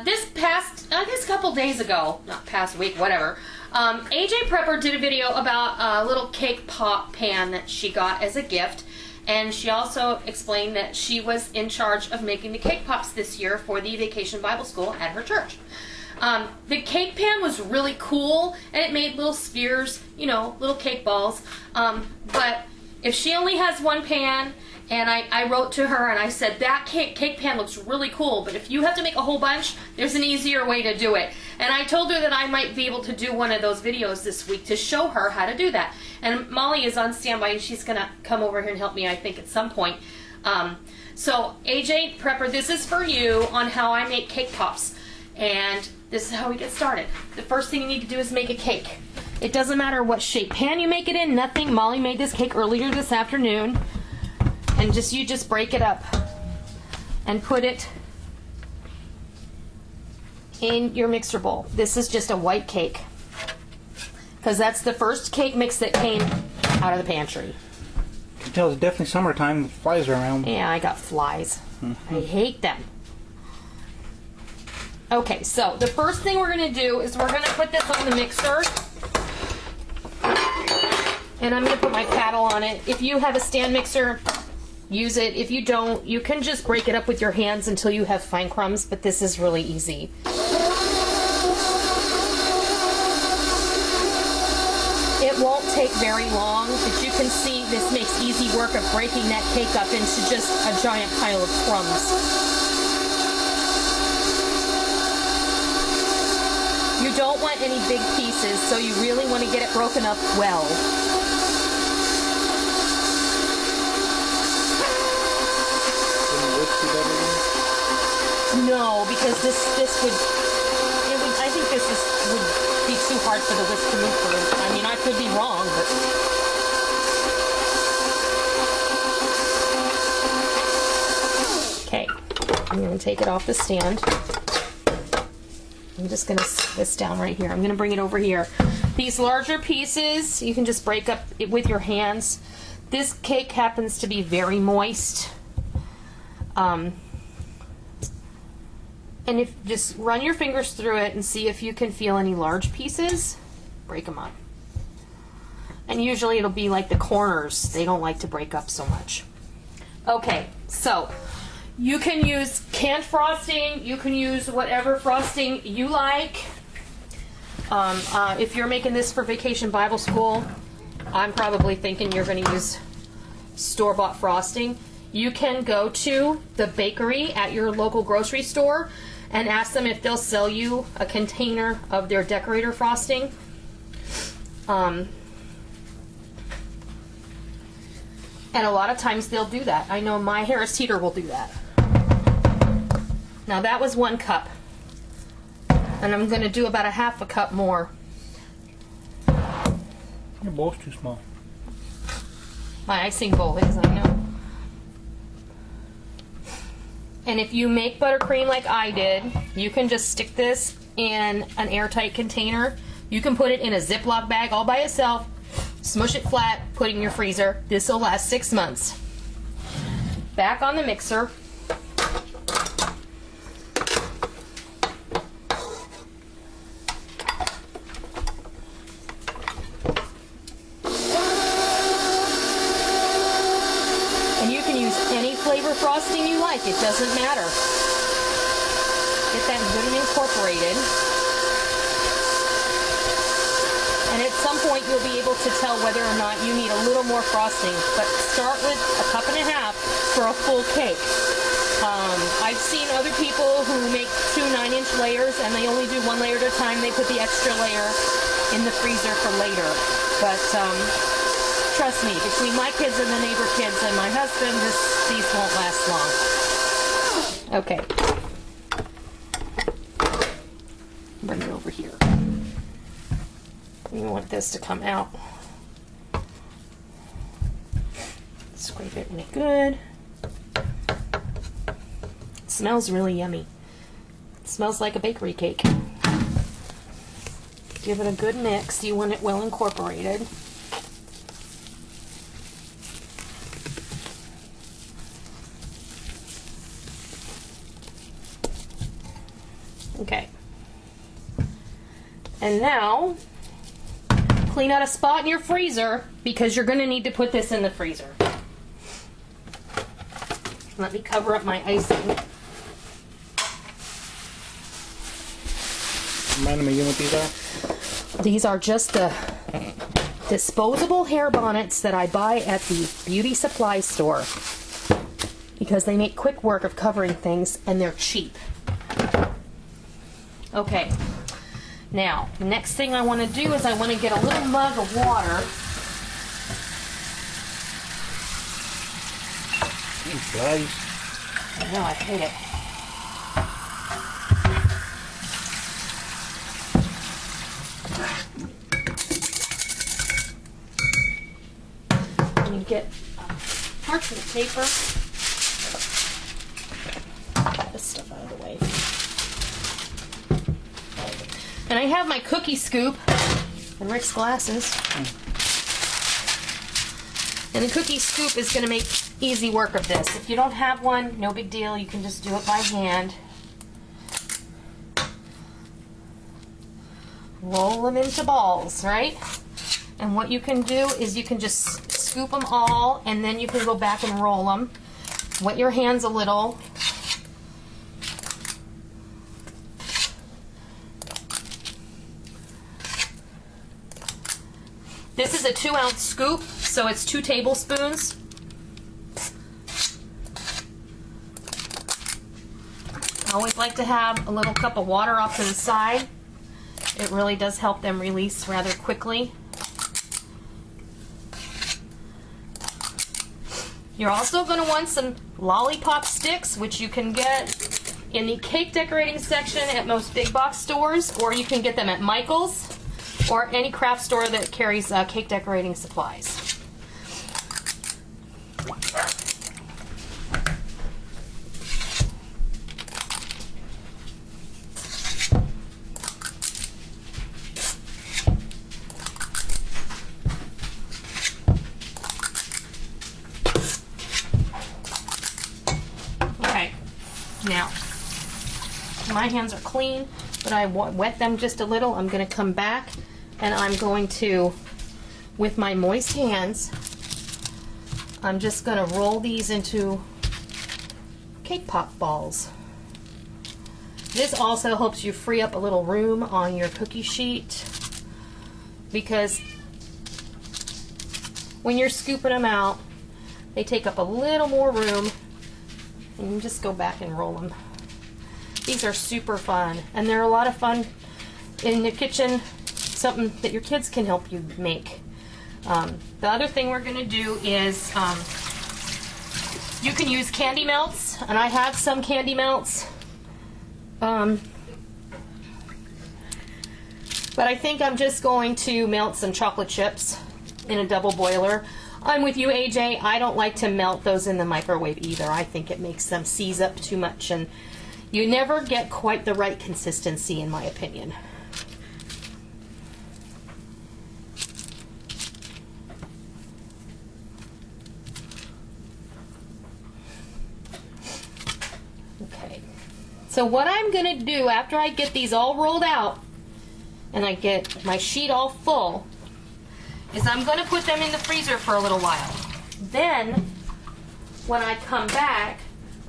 This past, I guess a couple days ago, not past week, whatever, AJPrepper did a video about a little cake pop pan that she got as a gift. And she also explained that she was in charge of making the cake pops this year for the Vacation Bible School at her church. The cake pan was really cool, and it made little spheres, you know, little cake balls. But if she only has one pan, and I wrote to her and I said, that cake pan looks really cool, but if you have to make a whole bunch, there's an easier way to do it. And I told her that I might be able to do one of those videos this week to show her how to do that. And Molly is on standby, and she's going to come over here and help me, I think, at some point. So AJPrepper, this is for you on how I make cake pops. And this is how we get started. The first thing you need to do is make a cake. It doesn't matter what shape pan you make it in, nothing. Molly made this cake earlier this afternoon. And you just break it up and put it in your mixer bowl. This is just a white cake, because that's the first cake mix that came out of the pantry. You can tell it's definitely summertime. The flies are around. Yeah, I got flies. I hate them. Okay, so the first thing we're going to do is we're going to put this on the mixer. And I'm going to put my paddle on it. If you have a stand mixer, use it. If you don't, you can just break it up with your hands until you have fine crumbs, but this is really easy. It won't take very long, but you can see this makes easy work of breaking that cake up into just a giant pile of crumbs. You don't want any big pieces, so you really want to get it broken up well. No, because this would, I think this would be too hard for the whisk to move through. I mean, I could be wrong, but. Okay, I'm going to take it off the stand. I'm just going to set this down right here. I'm going to bring it over here. These larger pieces, you can just break up it with your hands. This cake happens to be very moist. And if just run your fingers through it and see if you can feel any large pieces, break them up. And usually it'll be like the corners. They don't like to break up so much. Okay, so you can use canned frosting. You can use whatever frosting you like. If you're making this for Vacation Bible School, I'm probably thinking you're going to use store-bought frosting. You can go to the bakery at your local grocery store and ask them if they'll sell you a container of their decorator frosting. And a lot of times they'll do that. I know my Harris Teeter will do that. Now that was 1 cup. And I'm going to do about a half a cup more. Your bowl's too small. My icing bowl is, I know. And if you make buttercream like I did, you can just stick this in an airtight container. You can put it in a Ziploc bag all by itself, smush it flat, put it in your freezer. This will last 6 months. Back on the mixer. Flavor frosting you like, it doesn't matter. Get that good and incorporated. And at some point you'll be able to tell whether or not you need a little more frosting. But start with a cup and a half for a full cake. I've seen other people who make 2 9-inch layers and they only do 1 layer at a time. They put the extra layer in the freezer for later. But trust me, between my kids and the neighbor kids and my husband, these won't last long. Okay. Bring it over here. We want this to come out. Scrape it really good. It smells really yummy. It smells like a bakery cake. Give it a good mix. You want it well incorporated. Okay. And now, clean out a spot in your freezer because you're going to need to put this in the freezer. Let me cover up my icing. Remind me again what these are? These are just the disposable hair bonnets that I buy at the beauty supply store because they make quick work of covering things and they're cheap. Okay, now the next thing I want to do is I want to get a little mug of water. Flies. I know, I hate it. And you get parchment paper. Get this stuff out of the way. And I have my cookie scoop and Rick's glasses. And the cookie scoop is going to make easy work of this. If you don't have one, no big deal. You can just do it by hand. Roll them into balls, right? And what you can do is you can just scoop them all and then you can go back and roll them. Wet your hands a little. This is a 2-ounce scoop, so it's 2 tablespoons. I always like to have a little cup of water off to the side. It really does help them release rather quickly. You're also going to want some lollipop sticks, which you can get in the cake decorating section at most big box stores, or you can get them at Michael's or any craft store that carries cake decorating supplies. Okay, now my hands are clean, but I wet them just a little. I'm going to come back and I'm going to, with my moist hands, I'm just going to roll these into cake pop balls. This also helps you free up a little room on your cookie sheet because when you're scooping them out, they take up a little more room, and you just go back and roll them. These are super fun, and they're a lot of fun in the kitchen, something that your kids can help you make. The other thing we're going to do is you can use candy melts, and I have some candy melts. But I think I'm just going to melt some chocolate chips in a double boiler. I'm with you, AJ. I don't like to melt those in the microwave either. I think it makes them seize up too much, and you never get quite the right consistency, in my opinion. Okay. So what I'm going to do after I get these all rolled out and I get my sheet all full is I'm going to put them in the freezer for a little while. Then when I come back,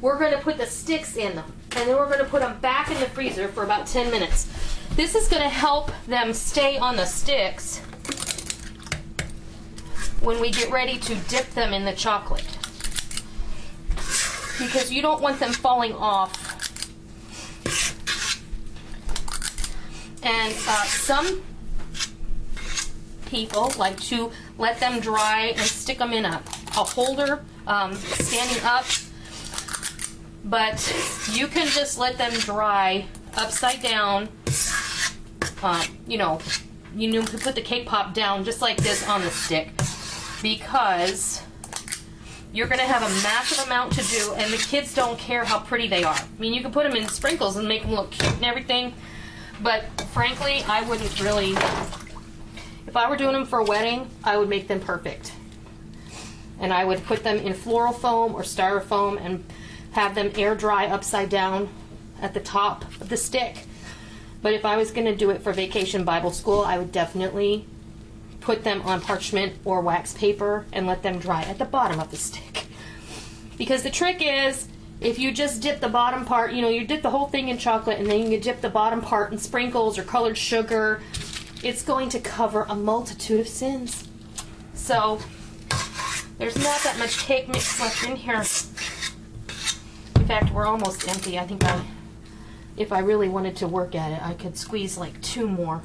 we're going to put the sticks in them, and then we're going to put them back in the freezer for about 10 minutes. This is going to help them stay on the sticks when we get ready to dip them in the chocolate, because you don't want them falling off. And some people like to let them dry and stick them in a holder standing up, but you can just let them dry upside down. You put the cake pop down just like this on the stick, because you're going to have a massive amount to do, and the kids don't care how pretty they are. I mean, you can put them in sprinkles and make them look cute and everything, but frankly, I wouldn't really. If I were doing them for a wedding, I would make them perfect. And I would put them in floral foam or styrofoam and have them air dry upside down at the top of the stick. But if I was going to do it for Vacation Bible School, I would definitely put them on parchment or wax paper and let them dry at the bottom of the stick. Because the trick is, if you just dip the bottom part, you dip the whole thing in chocolate and then you dip the bottom part in sprinkles or colored sugar, it's going to cover a multitude of sins. So, there's not that much cake mix left in here. In fact, we're almost empty. I think if I really wanted to work at it, I could squeeze like 2 more.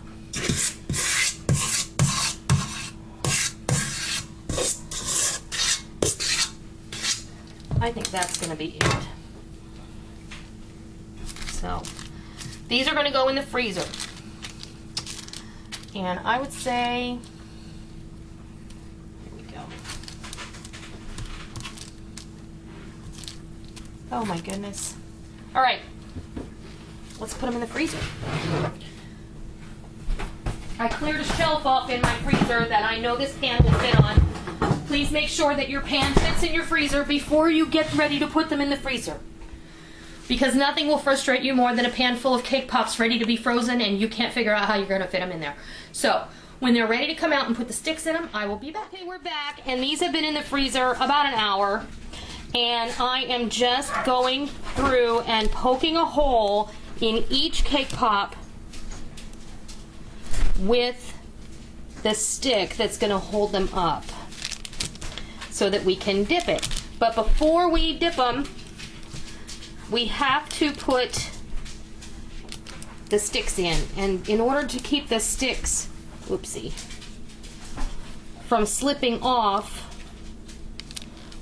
I think that's going to be it. So, these are going to go in the freezer. And I would say, here we go. Oh my goodness. All right, let's put them in the freezer. I cleared a shelf off in my freezer that I know this pan will fit on. Please make sure that your pan fits in your freezer before you get ready to put them in the freezer. Because nothing will frustrate you more than a pan full of cake pops ready to be frozen and you can't figure out how you're going to fit them in there. So, when they're ready to come out and put the sticks in them, I will be back. Okay, we're back, and these have been in the freezer about an hour. And I am just going through and poking a hole in each cake pop with the stick that's going to hold them up so that we can dip it. But before we dip them, we have to put the sticks in. And in order to keep the sticks, whoopsie, from slipping off,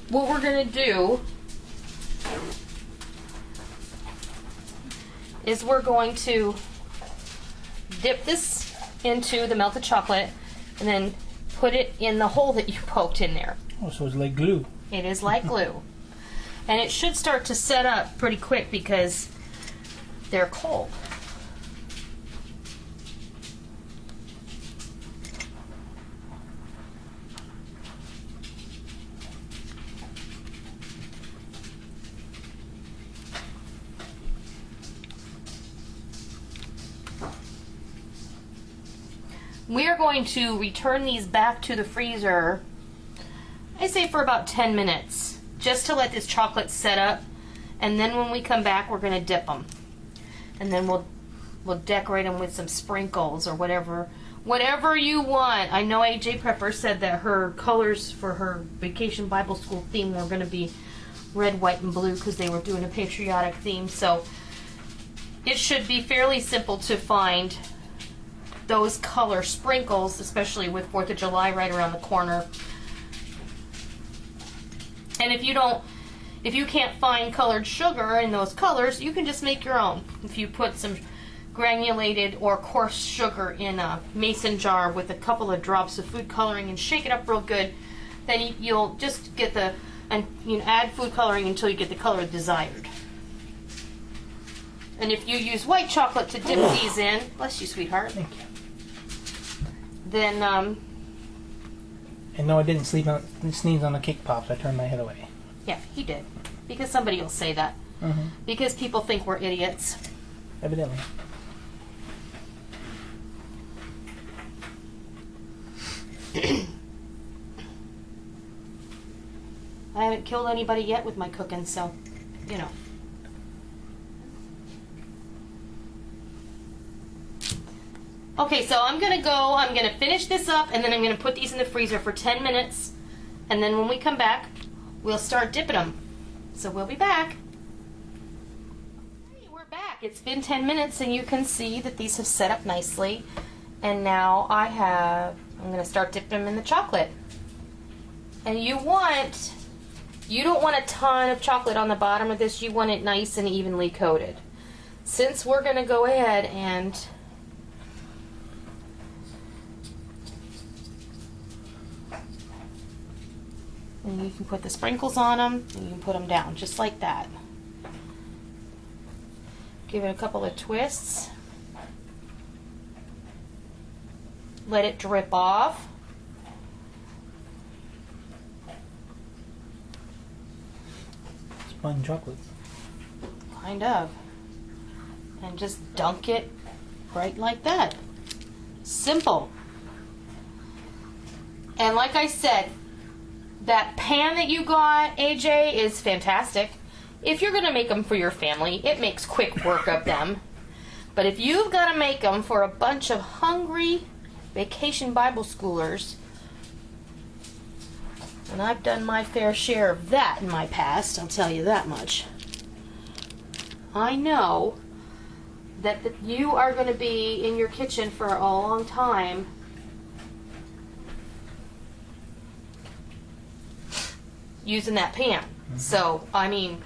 what we're going to do is we're going to dip this into the melted chocolate and then put it in the hole that you poked in there. Oh, so it's like glue. It is like glue. And it should start to set up pretty quick because they're cold. We are going to return these back to the freezer, I say for about 10 minutes, just to let this chocolate set up, and then when we come back we're going to dip them. And then we'll decorate them with some sprinkles or whatever you want. I know AJPrepper said that her colors for her Vacation Bible School theme were going to be red, white, and blue because they were doing a patriotic theme, so it should be fairly simple to find those color sprinkles, especially with 4th of July right around the corner. And if you can't find colored sugar in those colors, you can just make your own. If you put some granulated or coarse sugar in a mason jar with a couple of drops of food coloring and shake it up real good, then you'll just get and you add food coloring until you get the color desired. And if you use white chocolate to dip these in, bless you, sweetheart. Thank you. Then, And no, I didn't sneeze on the cake pops. I turned my head away. yeah, he did. Because somebody will say that. Mm-hmm. Because people think we're idiots. Evidently. I haven't killed anybody yet with my cooking, so, you know. Okay, so I'm going to finish this up, and then I'm going to put these in the freezer for 10 minutes, and then when we come back, we'll start dipping them. So we'll be back. Hey, we're back. It's been 10 minutes, and you can see that these have set up nicely, and now I'm going to start dipping them in the chocolate. And you don't want a ton of chocolate on the bottom of this, you want it nice and evenly coated. Since we're going to go ahead and you can put the sprinkles on them, and you can put them down just like that. Give it a couple of twists. Let it drip off. Spun chocolate. Kind of. And just dunk it Right like that. Simple. And like I said, that pan that you got, AJ, is fantastic. If you're going to make them for your family, it makes quick work of them. But if you've got to make them for a bunch of hungry vacation Bible schoolers, and I've done my fair share of that in my past, I'll tell you that much. I know that you are going to be in your kitchen for a long time using that pan. So, I mean,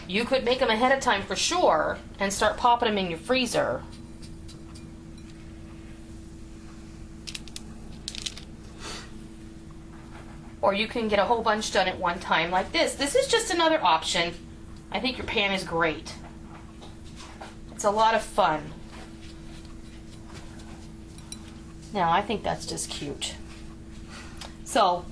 you could make them ahead of time for sure and start popping them in your freezer. Or you can get a whole bunch done at one time like this. This is just another option. I think your pan is great. It's a lot of fun. Now, I think that's just cute. So,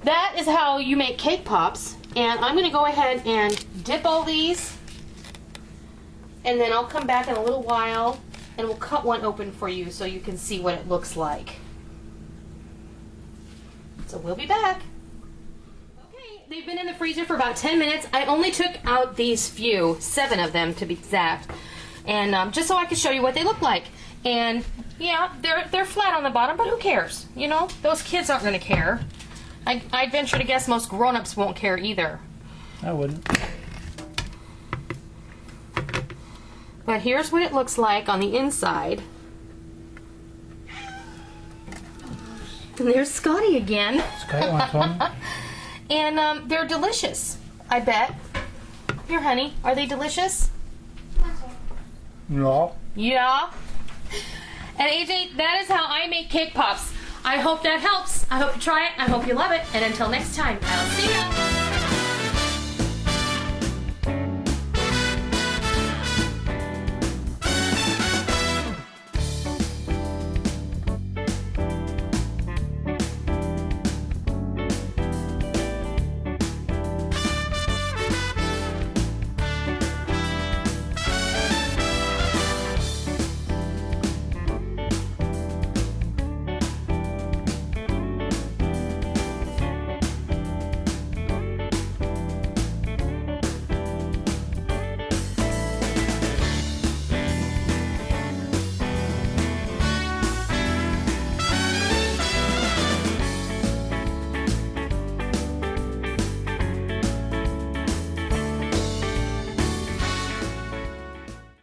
that is how you make cake pops. And I'm going to go ahead and dip all these. And then I'll come back in a little while and we'll cut one open for you so you can see what it looks like. So we'll be back. Okay, they've been in the freezer for about 10 minutes. I only took out these few, 7 of them to be exact. And just so I can show you what they look like. And yeah, they're flat on the bottom, but who cares? You know, those kids aren't going to care. I'd venture to guess most grown-ups won't care either. I wouldn't. But here's what it looks like on the inside. And there's Scotty again. Scotty wants one. And they're delicious, I bet. Here, honey, are they delicious? No. Yeah. And AJ, that is how I make cake pops. I hope that helps. I hope you try it. I hope you love it. And until next time, I'll see ya.